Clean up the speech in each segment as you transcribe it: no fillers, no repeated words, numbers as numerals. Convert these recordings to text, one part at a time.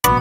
जब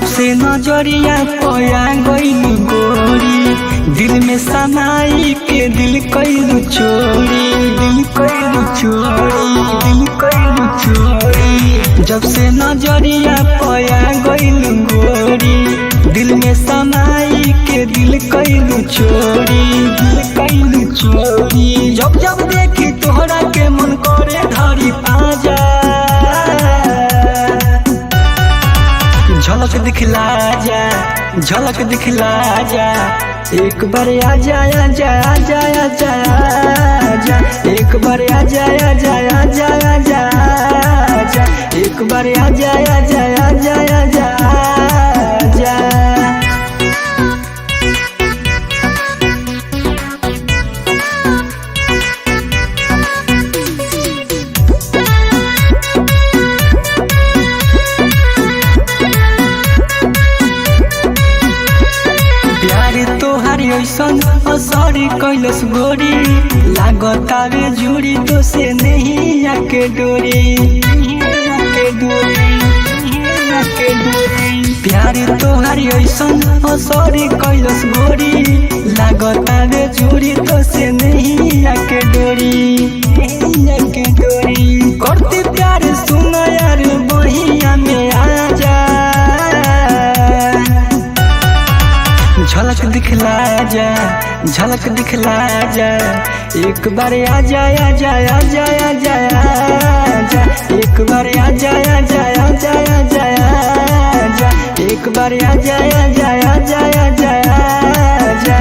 से नजरिया पया गईल गोरी, दिल में समाई के दिल कईल चोरी, दिल कईल चोरी, दिल कईल चोरी। जब से नजरिया पया गईल गोरी, दिल में समाई के दिल कईल चोरी, दिल कईल चोरी। जब जब देखी तोहरा के मन करे धरी पाजा, झलक दिखला जा, झलक दिखला जा। एक बार आजा आजा आजा आजा आजा, एक बार आजा आजा आजा आजा आजा, एक बार आजा आजा आजा आजा आजा। ऐसन असरी कैलस गोरी, लागतावे जुड़ी तो से नहीं आके डोरी, आके डोरी, आके डोरी। प्यार तोहारी ऐसन असरी कैलस गोरी, लागतावे जुड़ी तो से नहीं आके डोरी, आके डोरी। करती प्यार सुन यार बहिया में आजा, झलक दिखला जा, झलक दिखला जा। एक बार आजा आजा आजा आजा आजा, एक बार आजा आजा आजा आजा आजा, एक बार आजा आजा आजा आजा आजा।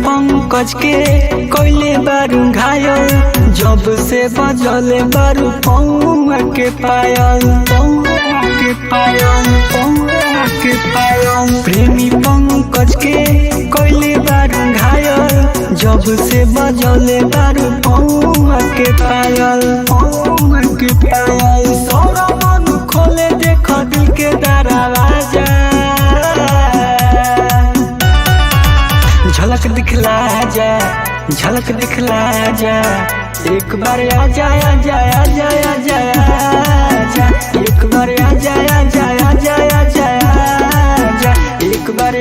पंकज के कोयले बारू घायल, जब से बजले बारू पौआ के पायल, पौआ के पायल, पौआ के पायल। प्रेमी पंकज के कोयले बारू घायल, जब से बजले बारू पौआ के पायल, पौआ के पायल। सारा मन खोले देख दिल के दरवाजा, झलक दिखला जा, झलक दिखला जा। एक बार आजा आजा आजा आजा आजा, एक बार आजा आजा आजा आजा आजा, एक बार